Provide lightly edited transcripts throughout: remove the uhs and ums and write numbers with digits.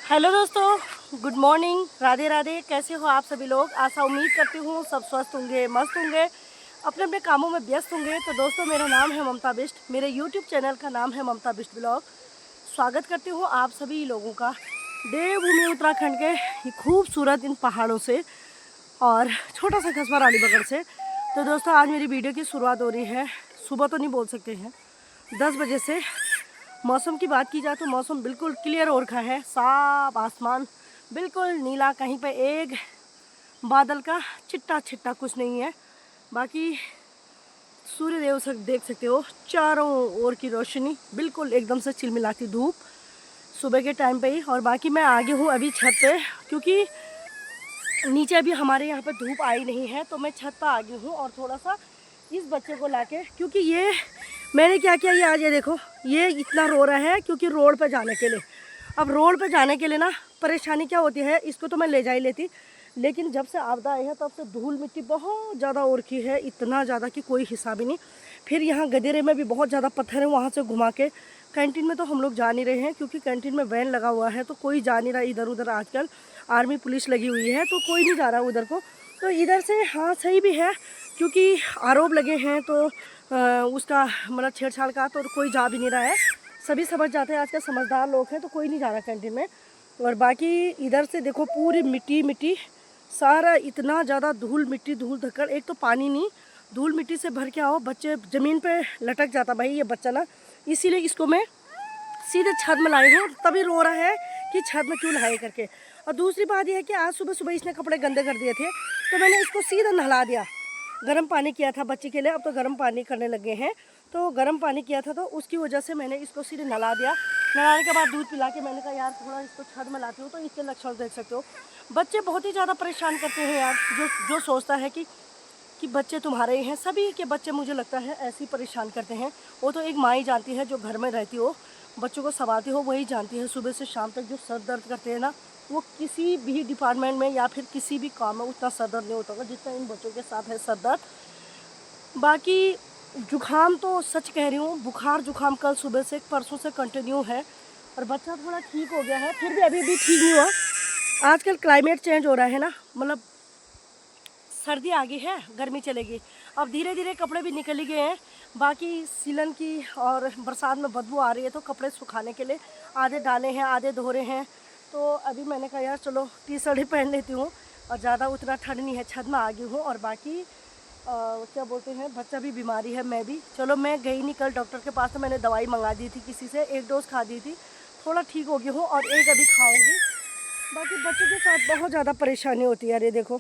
Hello दोस्तों, good morning, Radhe Radhe. कैसे हो आप सभी लोग? आशा उम्मीद करती हूँ सब स्वस्थ होंगे, मस्त होंगे, अपने अपने कामों में व्यस्त होंगे। तो दोस्तों, मेरा नाम है ममता बिष्ट, मेरे यूट्यूब चैनल का नाम है ममता बिष्ट ब्लॉग। स्वागत करती हूँ आप सभी लोगों का देवभूमि उत्तराखंड के ये खूबसूरत इन पहाड़ों से और छोटा सा कस्बा रानीबगढ़ से। तो दोस्तों, आज मेरी वीडियो की शुरुआत हो रही है, सुबह तो नहीं बोल सकते हैं, 10 बजे से। मौसम की बात की जाए तो मौसम बिल्कुल क्लियर हो रखा है, साफ आसमान बिल्कुल नीला, कहीं पे एक बादल का छिट्टा छिट्टा कुछ नहीं है। बाकी सूर्य देव से देख सकते हो, चारों ओर की रोशनी बिल्कुल एकदम से चिलमिलाती धूप सुबह के टाइम पे ही। और बाकी मैं आगे हूँ अभी छत पे, क्योंकि नीचे अभी हमारे यहाँ पे धूप आई नहीं है, तो मैं छत पर आ गई हूँ। और थोड़ा सा इस बच्चे को लाके, क्योंकि ये मैंने क्या किया, ये आज ये देखो, ये इतना रो रहा है क्योंकि रोड पे जाने के लिए। अब रोड पे जाने के लिए ना परेशानी क्या होती है, इसको तो मैं ले जा ही लेती, लेकिन जब से आपदा आई है तब से धूल मिट्टी बहुत ज़्यादा हो रखी है, इतना ज़्यादा कि कोई हिसाब ही नहीं। फिर यहाँ गदेरे में भी बहुत ज़्यादा पत्थर है, वहाँ से घुमा के कैंटीन में तो हम लोग जा नहीं रहे हैं, क्योंकि कैंटीन में वैन लगा हुआ है, तो कोई जा नहीं रहा इधर उधर। आजकल आर्मी पुलिस लगी हुई है, तो कोई नहीं जा रहा उधर को। तो इधर से हाँ सही भी है, क्योंकि आरोप लगे हैं तो उसका मतलब छेड़छाड़ का, तो कोई जा भी नहीं रहा है। सभी समझ जाते हैं, आजकल समझदार लोग हैं, तो कोई नहीं जा रहा कैंटीन में। और बाकी इधर से देखो, पूरी मिट्टी मिट्टी, सारा इतना ज़्यादा धूल मिट्टी, धूल धक्कड़। एक तो पानी नहीं, धूल मिट्टी से भर के आओ, बच्चे ज़मीन पे लटक जाता भाई ये बच्चा ना। इसीलिए इसको मैं सीधे छत में लाई हूँ, तभी रो रहा है कि छत में क्यों लाए करके। और दूसरी बात यह है कि आज सुबह सुबह इसने कपड़े गंदे कर दिए थे, तो मैंने इसको सीधा नहला दिया। गर्म पानी किया था बच्चे के लिए, अब तो गर्म पानी करने लगे हैं, तो गर्म पानी किया था, तो उसकी वजह से मैंने इसको सीधे नहला दिया। नहलाने के बाद दूध पिला के मैंने कहा यार थोड़ा इसको छत में लाती हूँ। तो इसके लक्षण देख सकते हो, बच्चे बहुत ही ज़्यादा परेशान करते हैं यार। जो सोचता है कि बच्चे तुम्हारे ही हैं, सभी के बच्चे मुझे लगता है ऐसे ही परेशान करते हैं। वो तो एक माँ ही जानती है, जो घर में रहती हो, बच्चों को संभालती हो, वही जानती है। सुबह से शाम तक जो सर दर्द करते हैं ना, वो किसी भी डिपार्टमेंट में या फिर किसी भी काम में उतना सर दर्द नहीं होता होगा जितना इन बच्चों के साथ है सर दर्द। बाकी जुखाम तो सच कह रही हूँ, बुखार जुखाम कल सुबह से परसों से कंटिन्यू है, और बच्चा थोड़ा ठीक हो गया है, फिर भी अभी भी ठीक नहीं हुआ। आजकल क्लाइमेट चेंज हो रहा है ना, मतलब सर्दी आ गई है, गर्मी चलेगी। अब धीरे धीरे कपड़े भी निकल ही गए हैं। बाकी सीलन की और बरसात में बदबू आ रही है, तो कपड़े सुखाने के लिए आधे डाले हैं, आधे धो रहे हैं। तो अभी मैंने कहा यार चलो टी शर्ट ही पहन लेती हूँ, और ज़्यादा उतना ठंड नहीं है, छत में आ गई हूँ। और बाकी क्या बोलते हैं, बच्चा भी बीमारी है, मैं भी। चलो मैं गई नहीं कल डॉक्टर के पास, तो मैंने दवाई मंगा दी थी किसी से, 1 डोज खा दी थी, थोड़ा ठीक हो गई हूँ, और एक अभी खाऊँगी। बाकी बच्चों के साथ बहुत ज़्यादा परेशानी होती है। अरे देखो,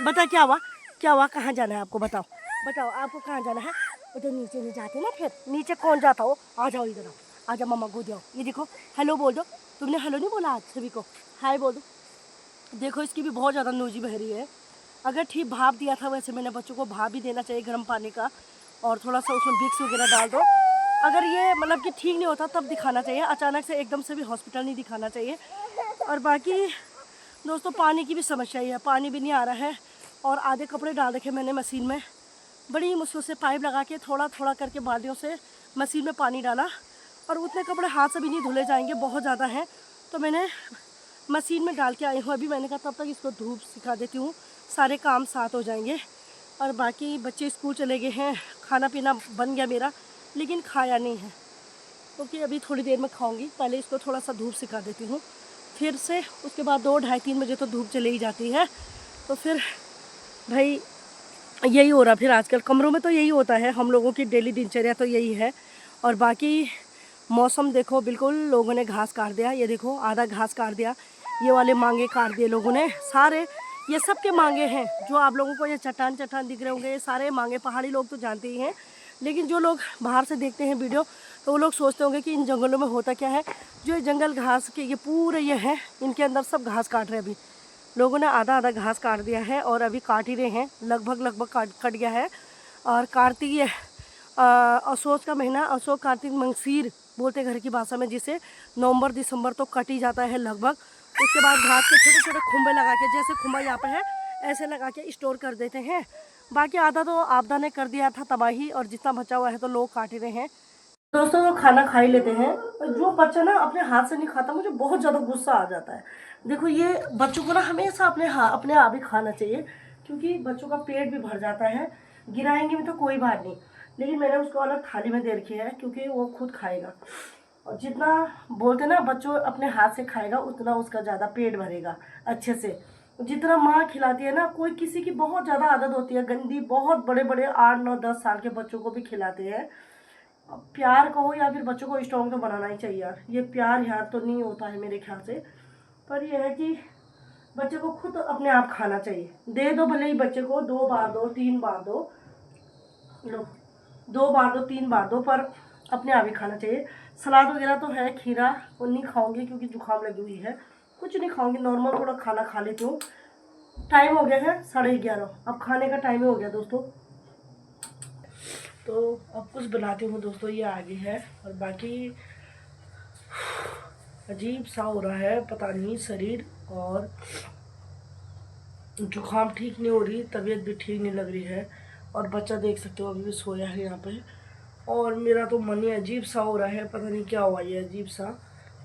बता क्या हुआ, क्या हुआ, कहाँ जाना है आपको, बताओ बताओ, आपको कहाँ जाना है? उधर नीचे नहीं जाते ना, फिर नीचे कौन जाता हो? आ जाओ इधर, आओ, आ जाओ, मम्मा गोद आओ। ये देखो, हेलो बोल दो। तुमने हेलो नहीं बोला आज सभी को, हाय बोल दो। देखो इसकी भी बहुत ज़्यादा नोजी बह रही है। अगर ठीक भाप दिया था, वैसे मैंने बच्चों को भाप भी देना चाहिए गर्म पानी का, और थोड़ा सा उसमें विक्स वगैरह डाल दो। अगर ये मतलब कि ठीक नहीं होता तब दिखाना चाहिए, अचानक से एकदम से भी हॉस्पिटल नहीं दिखाना चाहिए। और बाकी दोस्तों, पानी की भी समस्या ही है, पानी भी नहीं आ रहा है। और आधे कपड़े डाल रखे मैंने मशीन में, बड़ी मुश्किल से पाइप लगा के थोड़ा थोड़ा करके बाल्टियों से मशीन में पानी डाला। और उतने कपड़े हाथ से भी नहीं धुले जाएंगे, बहुत ज़्यादा हैं, तो मैंने मशीन में डाल के आई हूँ। अभी मैंने कहा तब तक इसको धूप सिखा देती हूँ, सारे काम साथ हो जाएंगे। और बाकी बच्चे स्कूल चले गए हैं, खाना पीना बन गया मेरा, लेकिन खाया नहीं है, क्योंकि अभी थोड़ी देर में खाऊंगी। पहले इसको थोड़ा सा धूप सिखा देती हूँ, फिर से उसके बाद 2, ढाई, 3 बजे तो धूप चले ही जाती है। तो फिर भाई यही हो रहा, फिर आजकल कमरों में तो यही होता है, हम लोगों की डेली दिनचर्या तो यही है। और बाकी मौसम देखो, बिल्कुल लोगों ने घास काट दिया, ये देखो आधा घास काट दिया, ये वाले मांगे काट दिए लोगों ने सारे। ये सब के मांगे हैं, जो आप लोगों को ये चट्टान चट्टान दिख रहे होंगे, ये सारे मांगे पहाड़ी लोग तो जानते ही हैं, लेकिन जो लोग बाहर से देखते हैं वीडियो, तो वो लोग सोचते होंगे कि इन जंगलों में होता क्या है। जो ये जंगल घास के ये पूरे ये हैं, इनके अंदर सब घास काट रहे हैं। अभी लोगों ने आधा आधा घास काट दिया है, और अभी काट ही रहे हैं, लगभग कट गया है। और कार्तिक असोज का महीना, असोज कार्तिक मंगसीर बोलते घर की भाषा में, जिसे नवंबर दिसंबर तो कट ही जाता है लगभग। उसके बाद घास के छोटे छोटे खुम्बे लगा के, जैसे खुम्बा यहाँ पे है ऐसे लगा के स्टोर कर देते हैं। बाकी आधा तो आपदा ने कर दिया था तबाही, और जितना बचा हुआ है तो लोग काट ही रहे हैं। दोस्तों तो खाना खा ही लेते हैं। और जो बच्चा ना अपने हाथ से नहीं खाता, मुझे बहुत ज़्यादा गुस्सा आ जाता है। देखो ये बच्चों को ना हमेशा अपने आप ही खाना चाहिए, क्योंकि बच्चों का पेट भी भर जाता है। गिराएंगे भी तो कोई बात नहीं, लेकिन मैंने उसको अलग थाली में दे रखी है क्योंकि वो खुद खाएगा। और जितना बोलते ना बच्चों अपने हाथ से खाएगा उतना उसका ज़्यादा पेट भरेगा अच्छे से। जितना माँ खिलाती है ना, कोई किसी की बहुत ज़्यादा आदत होती है गंदी, बहुत बड़े बड़े 8 9 10 साल के बच्चों को भी खिलाते हैं। प्यार कहो या फिर बच्चों को स्ट्रॉन्ग तो बनाना ही चाहिए यार, ये प्यार यार तो नहीं होता है मेरे ख्याल से। पर यह है कि बच्चे को खुद अपने आप खाना चाहिए। दे दो भले ही बच्चे को 2 बार दो 3 बार दो, लो 2 बार दो 3 बार दो, पर अपने आप ही खाना चाहिए। सलाद वगैरह तो है, खीरा वो नहीं खाऊंगी क्योंकि जुकाम लगी हुई है। कुछ नहीं खाऊंगी, नॉर्मल थोड़ा खाना खा लेती हूँ। टाइम हो गया है 11:30, अब खाने का टाइम हो गया दोस्तों। तो अब कुछ बनाती हूँ दोस्तों, ये आगे है। और बाकी अजीब सा हो रहा है, पता नहीं शरीर, और जुकाम ठीक नहीं हो रही, तबीयत भी ठीक नहीं लग रही है। और बच्चा देख सकते हो अभी भी सोया है यहाँ पे। और मेरा तो मन ही अजीब सा हो रहा है, पता नहीं क्या हुआ ये अजीब सा।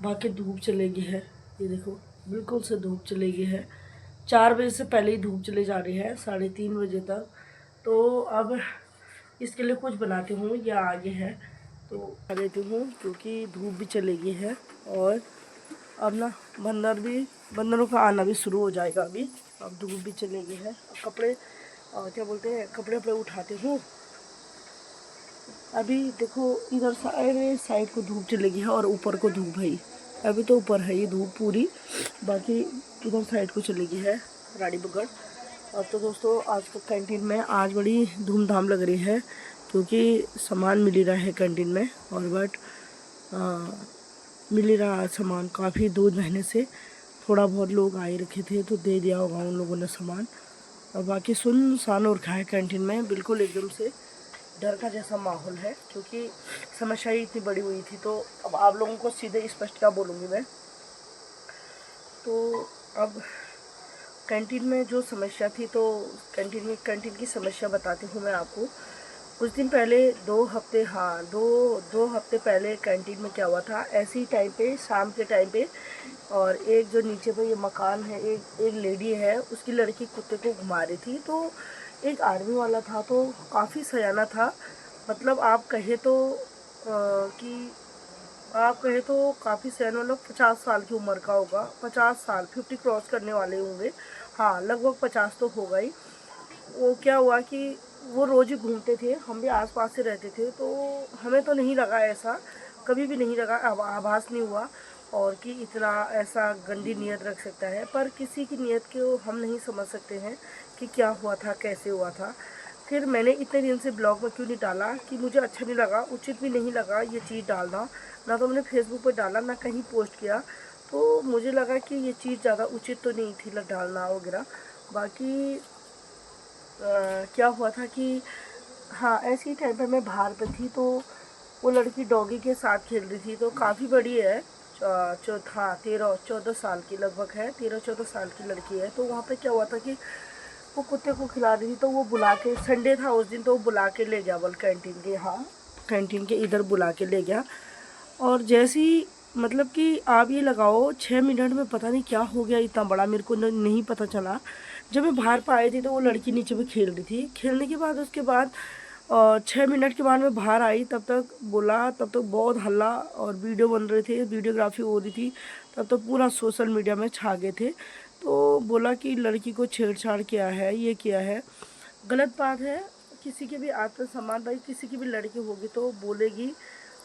बाकी धूप चलेगी है, ये देखो बिल्कुल से धूप चलेगी है। 4 बजे से पहले ही धूप चले जा रही है, 3:30 बजे तक। तो अब इसके लिए कुछ बनाती हूँ, या आगे है तो खा लेती हूँ क्योंकि धूप भी चलेगी है। और अब ना बंदरों का आना भी शुरू हो जाएगा अभी। अब धूप भी चलेगी है, अब कपड़े क्या बोलते हैं, कपड़े वपड़े उठाती हूँ। अभी देखो इधर साइड को धूप चलेगी है और ऊपर को धूप है ही। अभी तो ऊपर है ये धूप पूरी, बाकी इधर साइड को चलेगी है रानी बगड़। और तो दोस्तों आज तो कैंटीन में आज बड़ी धूमधाम लग रही है, क्योंकि सामान मिल ही रहा है कैंटीन में। और बट मिल ही रहा है सामान काफ़ी, 2 महीने से थोड़ा बहुत लोग आए रखे थे तो दे दिया होगा उन लोगों ने सामान। और बाकी सुनसान और रखा है कैंटीन में, बिल्कुल एकदम से डर का जैसा माहौल है, क्योंकि समस्या ही इतनी बड़ी हुई थी। तो अब आप लोगों को सीधे स्पष्ट क्या बोलूँगी मैं, तो अब कैंटीन में जो समस्या थी, तो कैंटीन की समस्या बताती हूँ मैं आपको। कुछ दिन पहले 2 हफ्ते, हाँ दो हफ्ते पहले कैंटीन में क्या हुआ था, ऐसे ही टाइम पे शाम के टाइम पे, और एक जो नीचे पे ये मकान है, एक लेडी है, उसकी लड़की कुत्ते को घुमा रही थी। तो एक आर्मी वाला था, तो काफ़ी सयाना था, मतलब आप कहे तो काफ़ी सयाना, मतलब 50 साल की उम्र का होगा, 50 साल 50 क्रॉस करने वाले होंगे, हाँ लगभग 50 तो होगा ही। वो क्या हुआ कि वो रोज़ ही घूमते थे, हम भी आसपास से रहते थे, तो हमें तो नहीं लगा ऐसा, कभी भी नहीं लगा, आभास नहीं हुआ और कि इतना ऐसा गंदी नीयत रख सकता है। पर किसी की नीयत को हम नहीं समझ सकते हैं कि क्या हुआ था, कैसे हुआ था। फिर मैंने इतने दिन से ब्लॉग में क्यों नहीं डाला, कि मुझे अच्छा नहीं लगा, उचित भी नहीं लगा ये चीज़ डालना। ना तो मैंने फेसबुक पर डाला, ना कहीं पोस्ट किया, तो मुझे लगा कि ये चीज़ ज़्यादा उचित तो नहीं थी डालना वगैरह। बाकी क्या हुआ था कि हाँ ऐसे ही टाइम पर मैं बाहर पर थी, तो वो लड़की डॉगी के साथ खेल रही थी, तो काफ़ी बड़ी है, 13 14 साल की लगभग है, 13 14 साल की लड़की है। तो वहाँ पे क्या हुआ था कि वो कुत्ते को खिला रही थी, तो वो बुला के, संडे था उस दिन, तो वो बुला के ले गया बोल कैंटीन के, हाँ कैंटीन के इधर बुला के ले गया। और जैसे ही मतलब कि आप ये लगाओ 6 मिनट में पता नहीं क्या हो गया इतना बड़ा, मेरे को नहीं पता चला। जब मैं बाहर पर आई थी तो वो लड़की नीचे में खेल रही थी, खेलने के बाद उसके बाद 6 मिनट के बाद मैं बाहर आई, तब तक बहुत हल्ला और वीडियो बन रहे थे, वीडियोग्राफी हो रही थी, तब तक पूरा सोशल मीडिया में छा गए थे। तो बोला कि लड़की को छेड़छाड़ किया है, ये किया है, गलत बात है। किसी के भी आत्मसम्मान, भाई किसी की भी लड़की होगी तो बोलेगी,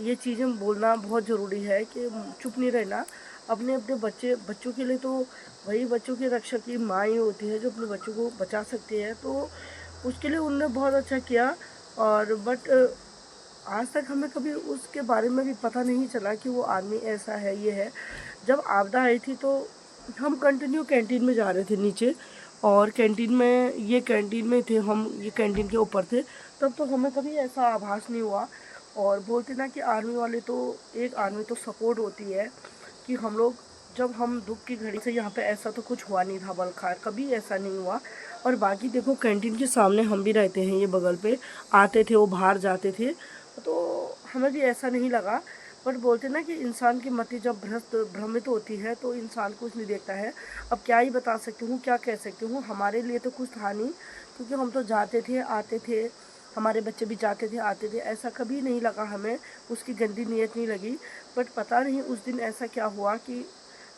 ये चीज़ें बोलना बहुत ज़रूरी है कि चुप नहीं रहना। अपने अपने बच्चों के लिए तो वही बच्चों की रक्षा की माँ ही होती है जो अपने बच्चों को बचा सकती है, तो उसके लिए उन्होंने बहुत अच्छा किया। और बट आज तक हमें कभी उसके बारे में भी पता नहीं चला कि वो आदमी ऐसा है, ये है। जब आपदा आई थी तो हम कंटिन्यू कैंटीन में जा रहे थे नीचे, और कैंटीन में थे हम, ये कैंटीन के ऊपर थे, तब तो हमें कभी ऐसा आभास नहीं हुआ। और बोलते ना कि आर्मी वाले तो, एक आर्मी तो सपोर्ट होती है कि हम लोग जब हम दुख की घड़ी से, यहाँ पे ऐसा तो कुछ हुआ नहीं था बलखार, कभी ऐसा नहीं हुआ। और बाकी देखो कैंटीन के सामने हम भी रहते हैं, ये बगल पे आते थे, वो बाहर जाते थे, तो हमें भी ऐसा नहीं लगा। बट बोलते ना कि इंसान की मति जब भ्रमित होती है तो इंसान कुछ नहीं देखता है। अब क्या ही बता सकती हूँ, क्या कह सकती हूँ, हमारे लिए तो कुछ था नहीं, क्योंकि हम तो जाते थे आते थे, हमारे बच्चे भी जाते थे आते थे, ऐसा कभी नहीं लगा हमें, उसकी गंदी नीयत नहीं लगी। बट पता नहीं उस दिन ऐसा क्या हुआ कि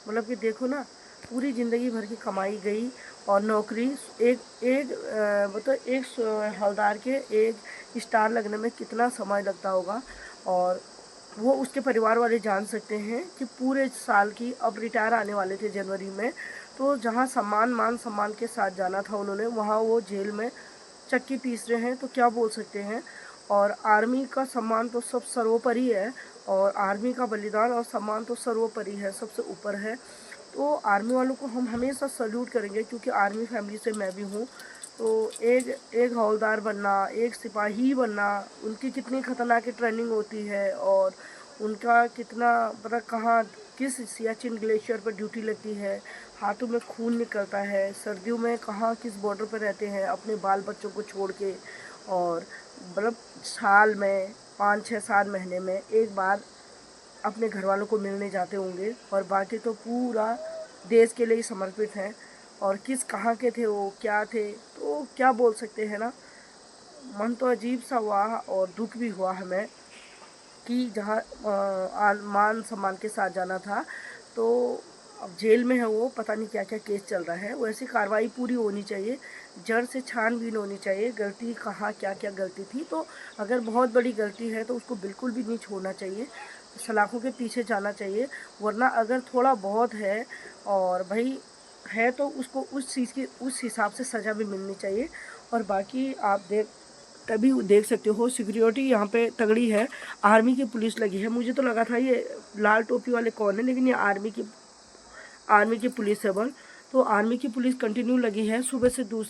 मतलब कि देखो ना, पूरी ज़िंदगी भर की कमाई गई और नौकरी, एक एक मतलब एक हवलदार के एक स्टार लगने में कितना समय लगता होगा। और वो उसके परिवार वाले जान सकते हैं कि पूरे साल की, अब रिटायर आने वाले थे जनवरी में, तो जहाँ सम्मान मान सम्मान के साथ जाना था उन्होंने, वहाँ वो जेल में चक्की पीस रहे हैं, तो क्या बोल सकते हैं। और आर्मी का सम्मान तो सब सर्वोपरि है, और आर्मी का बलिदान और सम्मान तो सर्वोपरि है, सबसे ऊपर है। तो आर्मी वालों को हम हमेशा सल्यूट करेंगे, क्योंकि आर्मी फैमिली से मैं भी हूँ। तो एक एक हवलदार बनना, एक सिपाही बनना, उनकी कितनी ख़तरनाक ट्रेनिंग होती है, और उनका कितना पता कहाँ किस सियाचिन ग्लेशियर पर ड्यूटी लगती है, हाथों में खून निकलता है, सर्दियों में कहाँ किस बॉर्डर पर रहते हैं अपने बाल बच्चों को छोड़ के। और मतलब साल में 5 6 7 महीने में एक बार अपने घर वालों को मिलने जाते होंगे, और बाकी तो पूरा देश के लिए ही समर्पित हैं। और किस कहाँ के थे वो, क्या थे, तो क्या बोल सकते हैं ना। मन तो अजीब सा हुआ और दुख भी हुआ हमें कि जहाँ मान सम्मान के साथ जाना था, तो अब जेल में है वो, पता नहीं क्या क्या केस चल रहा है। वैसी कार्रवाई पूरी होनी चाहिए, जड़ से छानबीन होनी चाहिए, गलती कहाँ क्या क्या गलती थी। तो अगर बहुत बड़ी गलती है तो उसको बिल्कुल भी नहीं छोड़ना चाहिए, सलाखों के पीछे जाना चाहिए। वरना अगर थोड़ा बहुत है और भाई है, तो उसको उस चीज़ की उस हिसाब से सज़ा भी मिलनी चाहिए। और बाकी आप तभी देख सकते हो सिक्योरिटी यहाँ पे तगड़ी है, आर्मी की पुलिस लगी है। मुझे तो लगा था ये लाल टोपी वाले कौन है, लेकिन ये आर्मी की पुलिस है बल। तो आर्मी की पुलिस कंटिन्यू लगी है सुबह से दूसरी